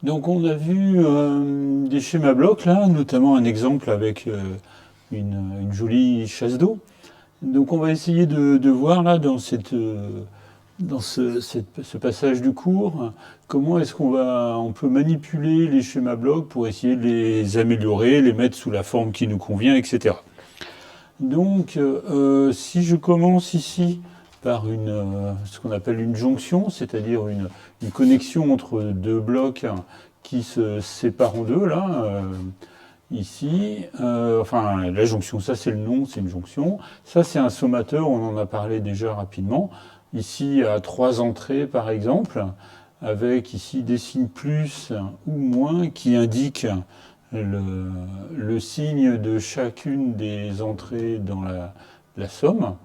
Donc on a vu des schémas blocs là, notamment un exemple avec une jolie chasse d'eau. Donc on va essayer de voir là dans ce passage du cours comment est-ce on peut manipuler les schémas blocs pour essayer de les améliorer, les mettre sous la forme qui nous convient, etc. Donc si je commence ici par ce qu'on appelle une jonction, c'est-à-dire une connexion entre deux blocs qui se séparent en deux, là, ici, enfin la jonction, ça c'est le nom, c'est une jonction, ça c'est un sommateur, on en a parlé déjà rapidement, ici à 3 entrées par exemple, avec ici des signes plus ou moins qui indiquent le signe de chacune des entrées dans la somme.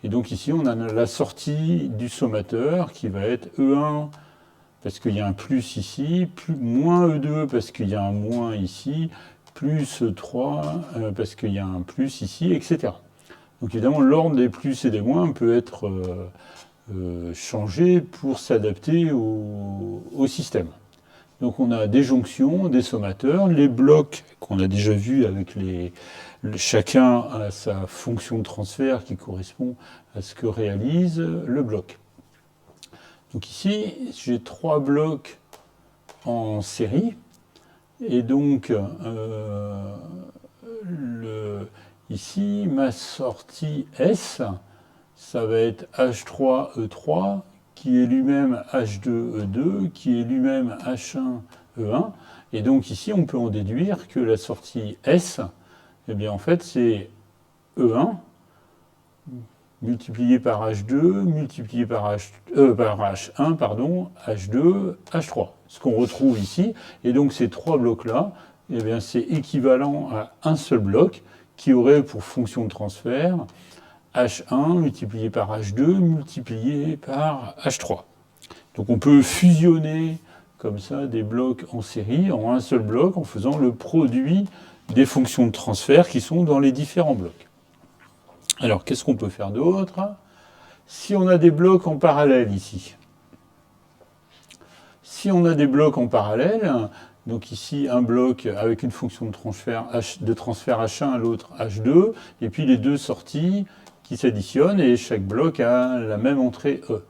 Et donc ici, on a la sortie du sommateur qui va être E1 parce qu'il y a un plus ici, moins E2 parce qu'il y a un moins ici, plus E3 parce qu'il y a un plus ici, etc. Donc évidemment, l'ordre des plus et des moins peut être changé pour s'adapter au système. Donc on a des jonctions, des sommateurs, les blocs qu'on a déjà vus avec chacun a sa fonction de transfert qui correspond à ce que réalise le bloc. Donc ici, j'ai 3 blocs en série. Et donc, ici, ma sortie S, ça va être H3E3, qui est lui-même H2E2, qui est lui-même H1E1. Et donc ici, on peut en déduire que la sortie S, eh bien en fait, c'est E1 multiplié par H2, multiplié par H1, pardon, H2, H3. Ce qu'on retrouve ici. Et donc ces 3 blocs-là, eh bien c'est équivalent à un seul bloc qui aurait pour fonction de transfert H1 multiplié par H2 multiplié par H3. Donc on peut fusionner comme ça des blocs en série en un seul bloc en faisant le produit des fonctions de transfert qui sont dans les différents blocs. Alors qu'est-ce qu'on peut faire d'autre? Si on a des blocs en parallèle ici, si on a des blocs en parallèle, donc ici un bloc avec une fonction de transfert H1, l'autre H2, et puis les deux sorties qui s'additionnent et chaque bloc a la même entrée E.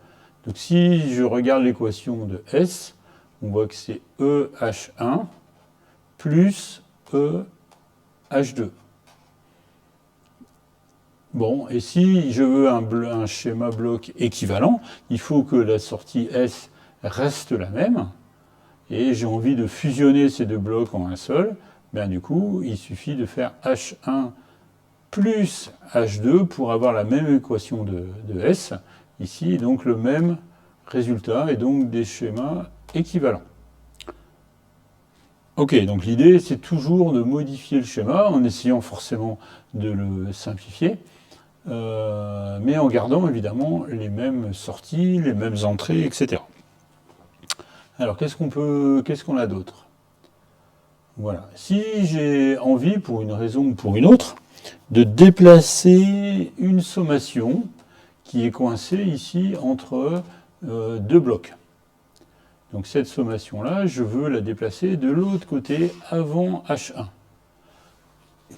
Donc si je regarde l'équation de S, on voit que c'est EH1 plus EH2. Bon, et si je veux un schéma bloc équivalent, il faut que la sortie S reste la même, et j'ai envie de fusionner ces deux blocs en un seul, ben du coup, il suffit de faire H1 plus H2 pour avoir la même équation de S, ici, donc le même résultat, et donc des schémas équivalents. Ok, donc l'idée, c'est toujours de modifier le schéma en essayant forcément de le simplifier, mais en gardant évidemment les mêmes sorties, les mêmes entrées, etc. Alors qu'est-ce qu'on a d'autre? Voilà. Si j'ai envie, pour une raison ou pour une autre, de déplacer une sommation qui est coincée ici entre deux blocs. Donc cette sommation-là, je veux la déplacer de l'autre côté avant H1.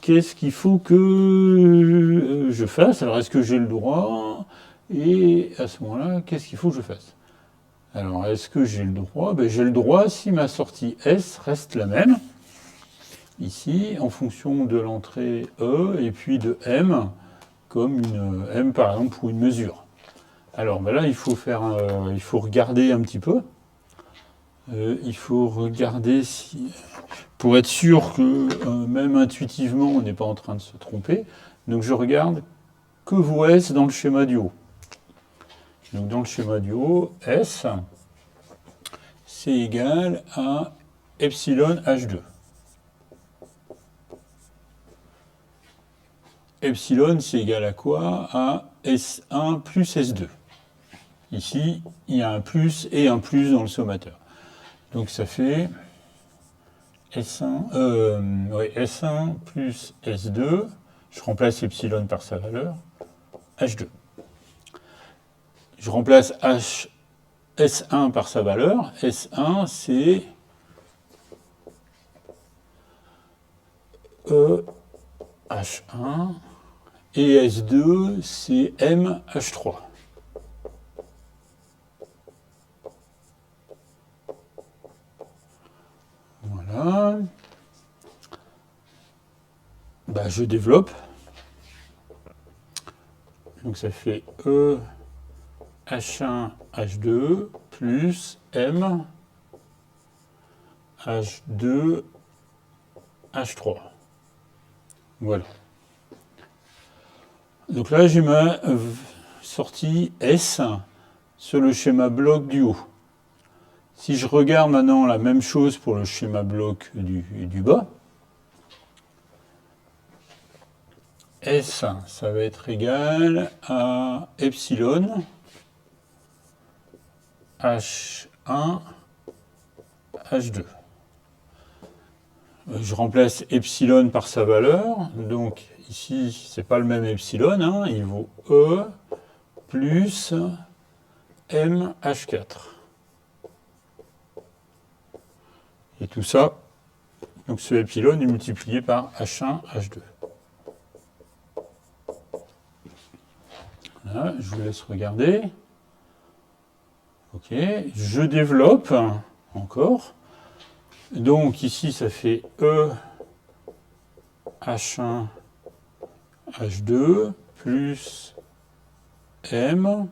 Qu'est-ce qu'il faut que je fasse? Alors est-ce que j'ai le droit? Et à ce moment-là, qu'est-ce qu'il faut que je fasse? Alors est-ce que j'ai le droit? J'ai le droit si ma sortie S reste la même, ici, en fonction de l'entrée E et puis de M, comme une M par exemple pour une mesure. Alors là, il faut regarder un petit peu. Il faut regarder pour être sûr que même intuitivement, on n'est pas en train de se tromper. Donc je regarde que vaut S dans le schéma du haut. Donc dans le schéma du haut, S, c'est égal à epsilon H2. Epsilon, c'est égal à quoi? À S1 plus S2. Ici, il y a un plus et un plus dans le sommateur. Donc ça fait S1 plus S2, je remplace epsilon par sa valeur, H2. Je remplace S1 par sa valeur, S1 c'est E H1 et S2 c'est M H3. Voilà. Bah, je développe. Donc ça fait E H1 H2 plus M H2 H3. Voilà. Donc là, j'ai ma sortie S sur le schéma bloc du haut. Si je regarde maintenant la même chose pour le schéma bloc du bas, S, ça va être égal à epsilon H1 H2. Je remplace epsilon par sa valeur, donc ici c'est pas le même epsilon, hein, il vaut E plus M H4. Et tout ça, donc ce epsilon est multiplié par H1 H2. Voilà, je vous laisse regarder. Ok, je développe encore. Donc ici, ça fait E H1 H2 plus M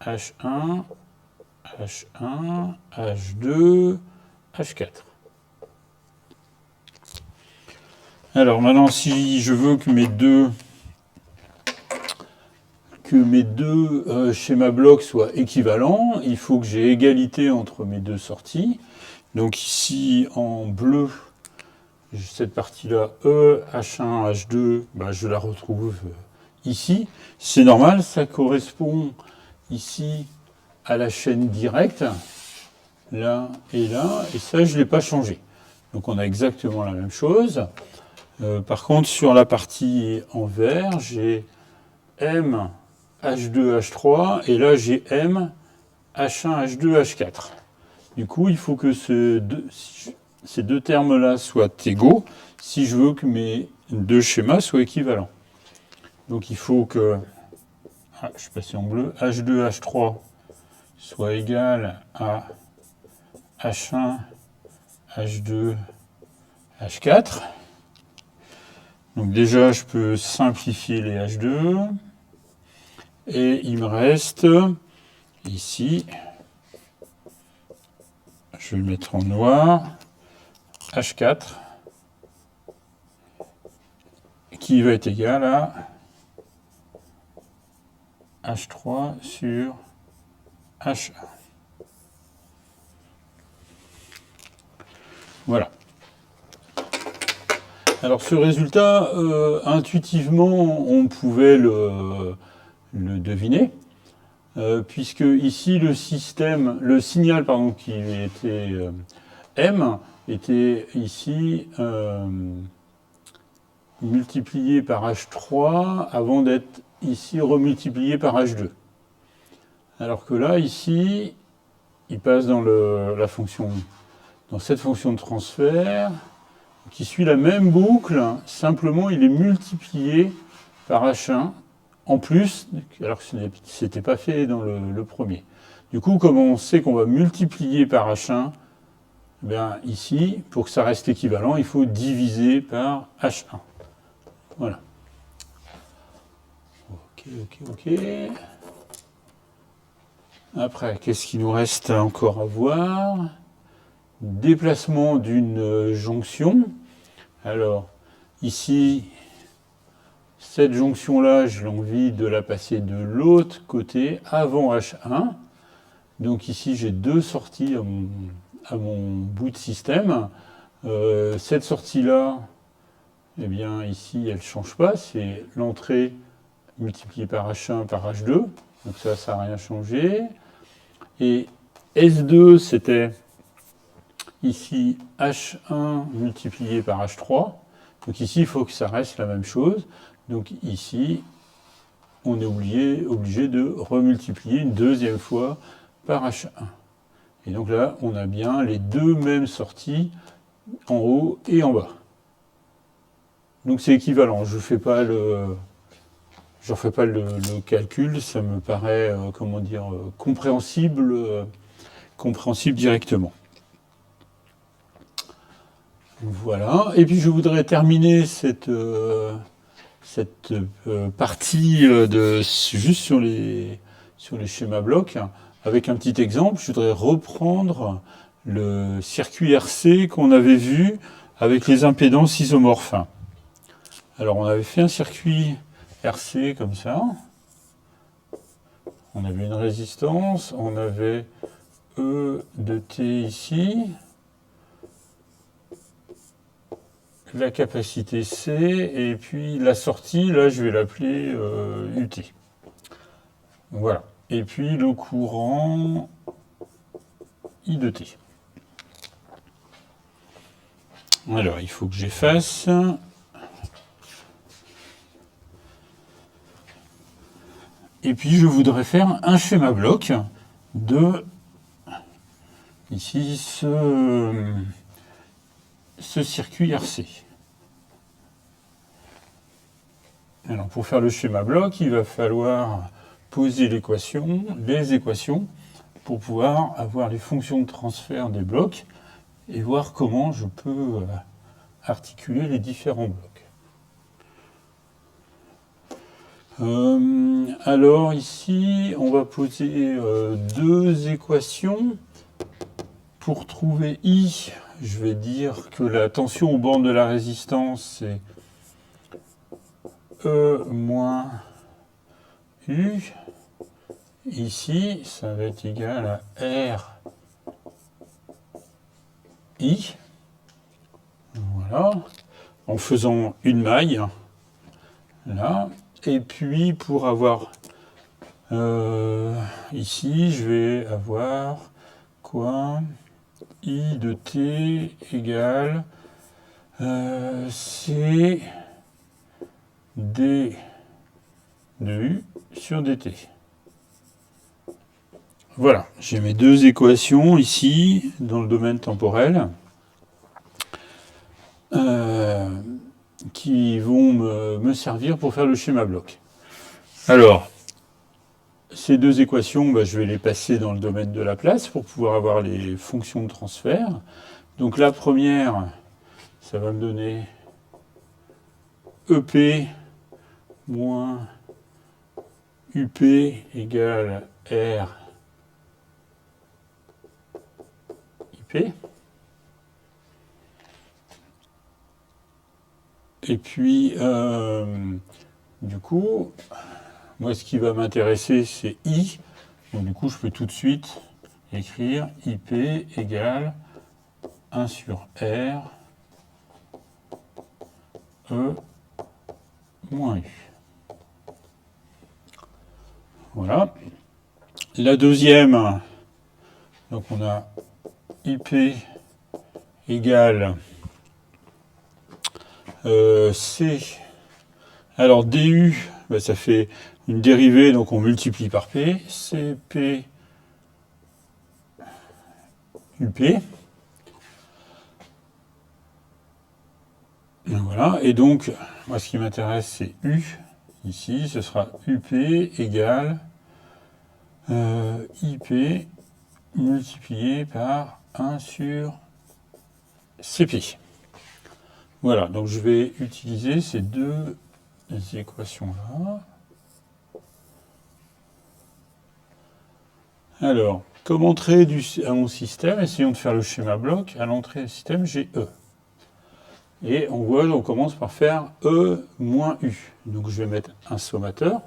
H1 H1 H2 H4. Alors maintenant, si je veux que mes deux schémas blocs soient équivalents, il faut que j'ai égalité entre mes deux sorties. Donc ici, en bleu, cette partie-là, E, H1, H2, bah, je la retrouve ici. C'est normal, ça correspond ici à la chaîne directe, là, et ça, je ne l'ai pas changé. Donc on a exactement la même chose. Par contre, sur la partie en vert, j'ai M, H2, H3, et là, j'ai M, H1, H2, H4. Du coup, il faut que ces deux termes-là soient égaux si je veux que mes deux schémas soient équivalents. Donc il faut que, je suis passé en bleu, H2, H3 soit égal à H1, H2, H4. Donc déjà, je peux simplifier les H2. Et il me reste ici, je vais le mettre en noir, H4, qui va être égal à H3 sur H1. Voilà. Alors ce résultat, intuitivement, on pouvait le deviner, puisque ici le signal qui était M était ici multiplié par H3 avant d'être ici remultiplié par H2. Alors que là, ici, il passe dans cette fonction de transfert qui suit la même boucle, simplement il est multiplié par H1 en plus, alors que ce n'était pas fait dans le premier. Du coup, comme on sait qu'on va multiplier par H1, bien ici, pour que ça reste équivalent, il faut diviser par H1. Voilà. Ok. Après, qu'est-ce qu'il nous reste encore à voir? Déplacement d'une jonction. Alors, ici, cette jonction-là, j'ai envie de la passer de l'autre côté, avant H1. Donc ici, j'ai deux sorties à mon bout de système. Cette sortie-là, eh bien, ici, elle ne change pas. C'est l'entrée multipliée par H1 par H2. Donc ça n'a rien changé. Et S2, c'était ici H1 multiplié par H3. Donc ici, il faut que ça reste la même chose. Donc ici, on est obligé de remultiplier une deuxième fois par H1. Et donc là, on a bien les deux mêmes sorties en haut et en bas. Donc c'est équivalent. Je ne fais pas le calcul, ça me paraît comment dire, compréhensible directement. Voilà. Et puis je voudrais terminer cette partie juste sur les schémas blocs avec un petit exemple. Je voudrais reprendre le circuit RC qu'on avait vu avec les impédances isomorphes. Alors on avait fait un circuit RC comme ça. On avait une résistance, on avait E de T ici, la capacité C, et puis la sortie, là je vais l'appeler UT. Voilà. Et puis le courant I de T. Alors il faut que j'efface. Et puis je voudrais faire un schéma bloc de ici ce circuit RC. Alors pour faire le schéma bloc, il va falloir poser les équations, pour pouvoir avoir les fonctions de transfert des blocs et voir comment je peux articuler les différents blocs. Alors ici, on va poser deux équations. Pour trouver I, je vais dire que la tension aux bornes de la résistance, c'est E moins U. Ici, ça va être égal à R I. Voilà. En faisant une maille, là. Et puis, pour avoir ici, je vais avoir quoi? I de T égale C D de U sur dt. Voilà, j'ai mes deux équations ici, dans le domaine temporel, qui vont me servir pour faire le schéma bloc. Alors, ces deux équations, je vais les passer dans le domaine de la place pour pouvoir avoir les fonctions de transfert. Donc la première, ça va me donner EP moins UP égale R IP. Et puis, du coup, moi, ce qui va m'intéresser, c'est I. Donc, du coup, je peux tout de suite écrire IP égale 1 sur R E moins U. Voilà. La deuxième, donc on a IP égale C. Alors DU, ça fait une dérivée, donc on multiplie par P. CP UP. Voilà. Et donc, moi ce qui m'intéresse, c'est U. Ici, ce sera UP égale IP multiplié par 1 sur CP. Voilà, donc je vais utiliser ces deux équations-là. Alors, comme entrée à mon système, essayons de faire le schéma bloc. À l'entrée du système, j'ai E. Et on voit, on commence par faire E moins U. Donc je vais mettre un sommateur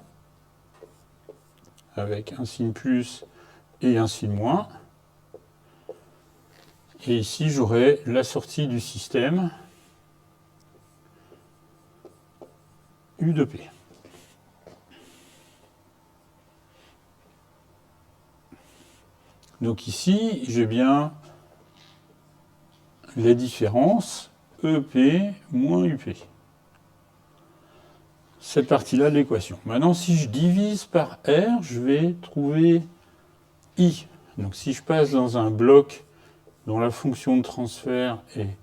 avec un signe plus et un signe moins. Et ici, j'aurai la sortie du système U de P. Donc ici, j'ai bien la différence EP moins UP. Cette partie-là de l'équation. Maintenant, si je divise par R, je vais trouver I. Donc si je passe dans un bloc dont la fonction de transfert est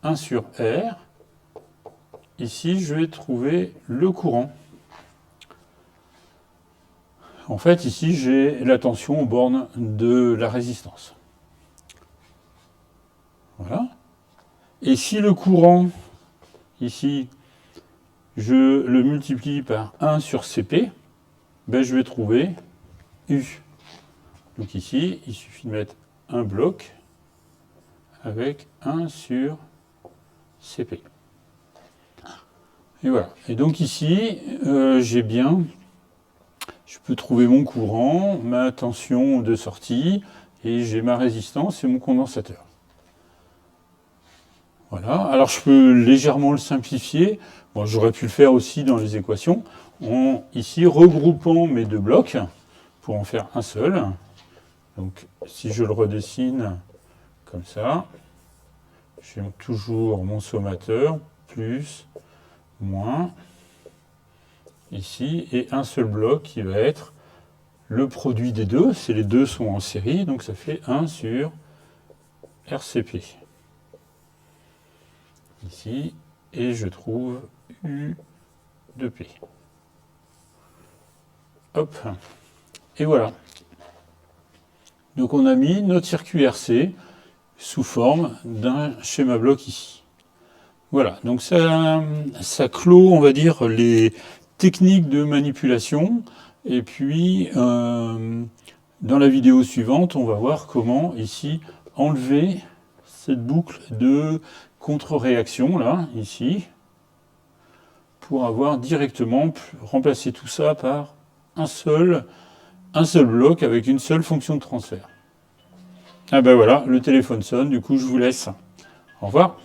1 sur R, ici, je vais trouver le courant. En fait, ici, j'ai la tension aux bornes de la résistance. Voilà. Et si le courant, ici, je le multiplie par 1 sur Cp, ben je vais trouver U. Donc ici, il suffit de mettre un bloc avec 1 sur Cp. Et voilà. Et donc ici, j'ai bien, je peux trouver mon courant, ma tension de sortie, et j'ai ma résistance et mon condensateur. Voilà. Alors je peux légèrement le simplifier. Bon, j'aurais pu le faire aussi dans les équations, en ici regroupant mes deux blocs pour en faire un seul. Donc si je le redessine comme ça, j'ai toujours mon sommateur, plus, moins, ici, et un seul bloc qui va être le produit des deux. C'est les deux sont en série, donc ça fait 1 sur RCP. Ici, et je trouve U de P. Hop, et voilà. Donc on a mis notre circuit RC sous forme d'un schéma bloc ici. Voilà, donc ça clôt, on va dire, les techniques de manipulation. Et puis, dans la vidéo suivante, on va voir comment, ici, enlever cette boucle de contre-réaction, là, ici, pour avoir directement remplacé tout ça par un seul bloc avec une seule fonction de transfert. Ah ben voilà, le téléphone sonne, du coup je vous laisse. Au revoir.